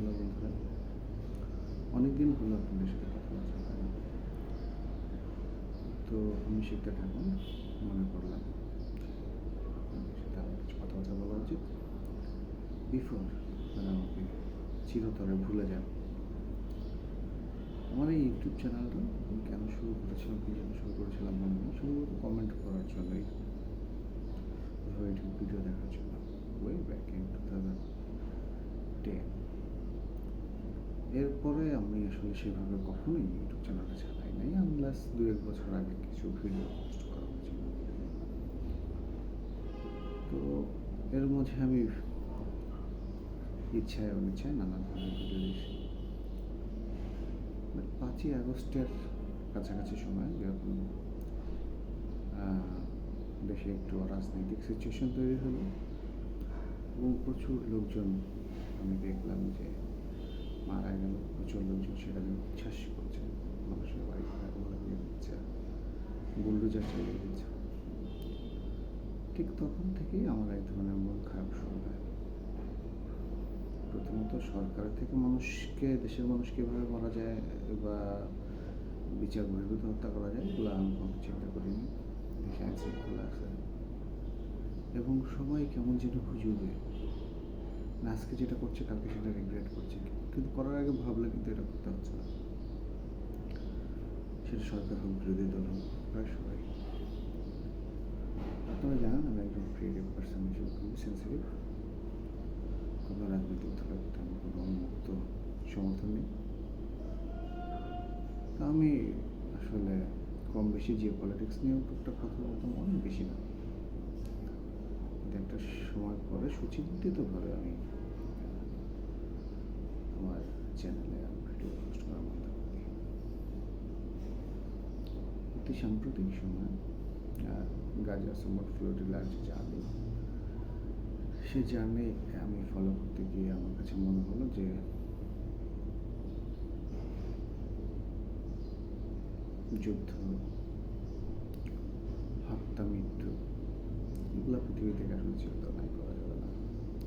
Hello বন্ধুরা, অনেকদিন হলো আপনাদের সাথে কথা বলা হয় না। তো আমি শিখতে থাকুন, মনে করলাম আপনাদের সাথে আমার কিছু কথাবার্তা বলা উচিত বিফোর মানে আমাকে চিরতরে ভুলে যান। আমার এই ইউটিউব চ্যানেলটা আমি কেন শুরু করেছিলাম, কী জন্য শুরু করেছিলাম মনে নেই, শুধুমাত্র কমেন্ট করার জন্যই, অথবা ইউটিউব ভিডিও দেখার জন্য। Way back in 2010। এরপরে আমি আসলে সেভাবে কখনোই ইউটিউব চ্যানেলটা চালাই নাই, আনলেস 2-1 বছর আগে কিছু ভিডিও পোস্ট করা হয়েছিল। তো এর মধ্যে আমি ইচ্ছায় অনিচ্ছায় নানান ধরনের ভিডিও দিয়েছি। 5ই আগস্টের কাছাকাছি সময় যখন দেশে একটু অরাজনৈতিক সিচুয়েশন তৈরি হলো এবং প্রচুর লোকজন আমি দেখলাম যে মারা গেল, প্রচুর লোকজন সেটা নিয়ে উচ্ছ্বাস করছে, মানুষের বাড়ি ঘরে আগুন লাগিয়ে দিচ্ছে, বুলডোজার চালিয়ে দিচ্ছে। ঠিক তখন থেকেই আমার এক ধরনের মন খারাপ শুরু হয়। প্রথমত সরকার থেকে মানুষকে, দেশের মানুষ কীভাবে মারা যায় বা বিচার বহির্ভূত হত্যা করা যায় এগুলো আমি কখনো চিন্তা করিনি। দেশে আইন শৃঙ্খলা আছে এবং সবাই কেমন যেন হুজুগে আজকে যেটা করছে কালকে সেটা রিগ্রেট করছে, কিন্তু করার আগে ভাবলে কিন্তু এটা করতে হচ্ছে না। সেটা সরকার হোক, বিরোধী দল হোক, প্রায় সবাই। আপনারা জানেন আমি একজন ক্রিয়েটিভ পার্সন হিসেবে খুবই সেন্সিটিভ। কোনো রাজনৈতিক দলের প্রতি আমার কোনো উন্মুক্ত সমর্থন নেই। তা আমি আসলে কম বেশি জিও পলিটিক্স নিয়েও টুকটাক কথা বলতাম, অনেক বেশি না, কিন্তু একটা সময় পরে সুচিন্তিতভাবে আমি আমার চ্যানেলে ভিডিও পোস্ট করা বন্ধ করি। অতি সাম্প্রতিক সময় গাজী আসামবাগ ফ্লোরিডার যে জার্নি, সে জার্নি আমি ফলো করতে গিয়ে আমার কাছে মনে হলো যে যুদ্ধ, হত্যা, মৃত্যু এগুলো পৃথিবী থেকে আসলে চিন্তাই করা যাবে না,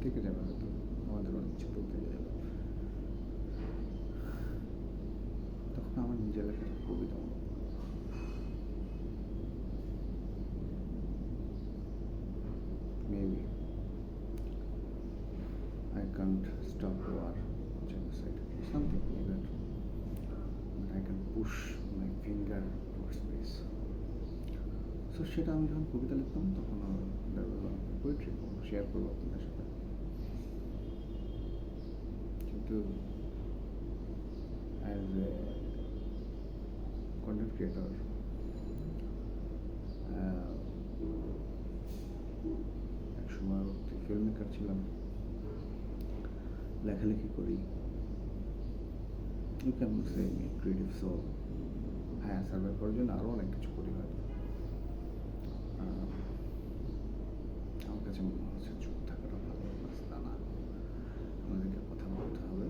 থেকে যাবে হয়তো আমাদের অনেক কিছু বলতে যাবে। তখন আমার নিজের লেখা কবিতা মনে পড়ল। Maybe I can't stop war, genocide, something like that, but I can push my finger towards peace. So সেটা আমি যখন কবিতা লিখতাম তখন পোয়েট্রি শেয়ার করবো আপনাদের সাথে, কিন্তু অ্যাজ এ কন্টেন্ট ক্রিয়েটর এক সময় ফিল্ম মেকার ছিলাম, লেখালেখি করি, you can say creative soul. হ্যাঁ, সার্ভাইভ করার জন্য আরও অনেক কিছু করি হয়তো। আমার কাছে মনে হচ্ছে চুপ থাকাটা ভালো রাস্তা না, আমাদেরকে কথা বলতে হবে,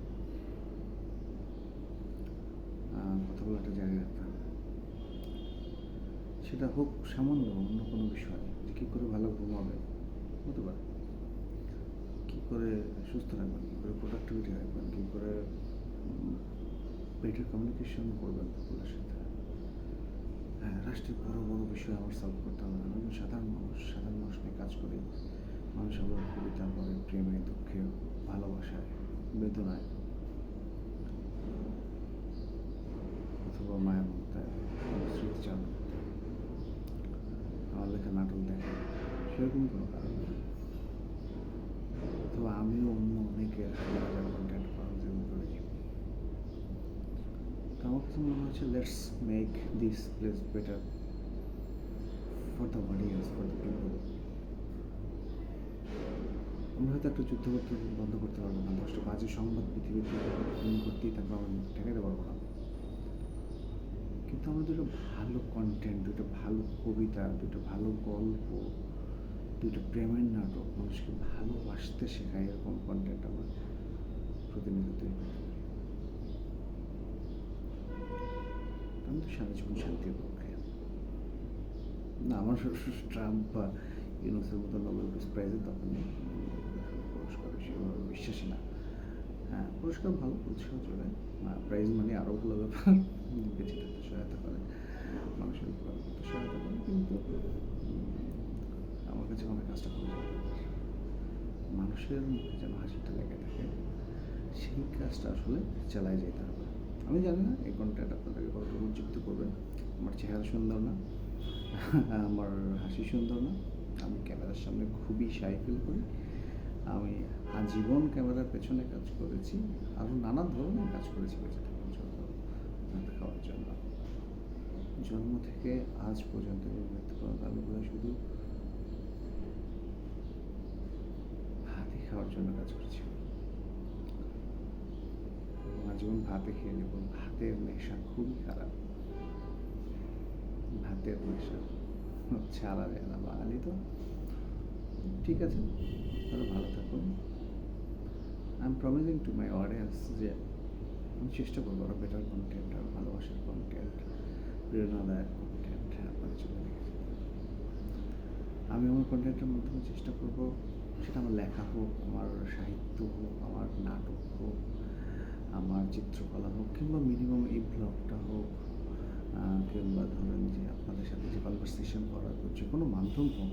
কথা বলাটা জারি রাখতে হবে। সেটা হোক সামান্য অন্য কোনো বিষয়, যে কী করে ভালো ঘুমাবে হতে পারে, কী করে সুস্থ রাখবেন, কী করে প্রোডাক্টিভিটি রাখবেন, কী করে বেটার কমিউনিকেশন করবেন সকলের সাথে। হ্যাঁ, রাষ্ট্রের বড় বড় বিষয় আমার সলভ করতে হবে না, আমি সাধারণ মানুষ নিয়ে কাজ করি। মানুষ আবার কবিতা পড়ে, প্রেমে, দুঃখে, ভালোবাসায়, বেদনায়, অথবা মায়ের মমতায়, স্মৃতিচারণ করতে। আমার লেখা নাটক দেখে সেরকম কোনো কারণ নেই, অথবা আমিও অন্য অনেকের কন্টেন্ট কনজিউম করি। তো আমার কাছে মনে হচ্ছে let's make this place better for the audience, for the people. আমরা হয়তো একটা যুদ্ধ করতে বন্ধ করতে পারবো না, 10টা বাজে সংবাদ পৃথিবীতে করতেই থাকবো, আমরা ঠেকাতে পারবো না, কিন্তু আমরা দুটো ভালো কন্টেন্ট, দুটো ভালো কবিতা, দুটো ভালো গল্প, দুটো প্রেমের নাটক, মানুষকে ভালোবাসতে শেখায় এরকম কন্টেন্ট আমরা প্রতিনিয়ত তৈরি করতে পারি। আমি তো সারা জীবন শান্তির পক্ষে না। আমার ট্রাম্প বা ইউনুসের মতো নোবেল পিস প্রাইজে তখন পুরস্কার সেভাবে বিশ্বাসী না, হ্যাঁ, পুরস্কার ভালো, উৎসাহ যোগায়। প্রাইজ মানি আরও ভালো ব্যাপার। বেঁচে থাকতে সহায়তা করে, মানুষের উপকার করতে সহায়তা করে। কিন্তু আমার কাছে মনে হয় কাজটা করে যেতে পারে। মানুষের মুখে যেন হাসিটা লেগে থাকে, সেই কাজটা আসলে চালায় যেতে হবে। আমি জানি না এই কন্টেন্ট আপনাদেরকে কতটুকু উজ্জীবিত করবে। আমার চেহারা সুন্দর না, আমার হাসি সুন্দর না, আমি ক্যামেরার সামনে খুবই শাই ফিল করি। আমি আজীবন ক্যামেরার পেছনে কাজ করেছি, আরও নানা ধরনের কাজ করেছি বেঁচে থাকার জন্য, ভাত খাওয়ার জন্য। জন্ম থেকে আজ পর্যন্ত মৃত্যু পর্যন্ত আমি বোধহয় শুধু ভাতই খাওয়ার জন্য কাজ করেছি। আজীবন ভাতে খেয়ে নেব। ভাতের নেশা খুবই খারাপ, ভাতের নেশা ছাড়া যায় না। বাঙালি তো। ঠিক আছে, তাহলে ভালো থাকুন। I am promising to my audience যে আমি চেষ্টা করবো আরও বেটার কন্টেন্ট, আরও ভালোবাসার কন্টেন্ট, প্রেরণাদায়ক কন্টেন্ট আপনার জন্য রেখে যেতে। আমি আমার কন্টেন্টের মাধ্যমে চেষ্টা করবো, সেটা আমার লেখা হোক, আমার সাহিত্য হোক, আমার নাটক হোক, আমার চিত্রকলা হোক, কিংবা মিনিমাম এই ব্লগটা হোক, কিংবা ধরেন যে আপনাদের সাথে যে কনভারসেশন করার যে কোনো মাধ্যম হোক,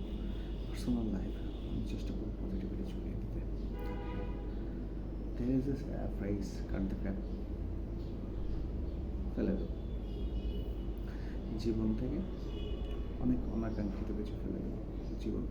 পার্সোনাল লাইফ, আমি চেষ্টা করবো পজিটিভিটি ছড়িয়ে দিতে। There is a phrase, cut the crap, ফেলে দেব। জীবন থেকে অনেক অনাকাঙ্ক্ষিত কিছু ফেলে দেব, জীবন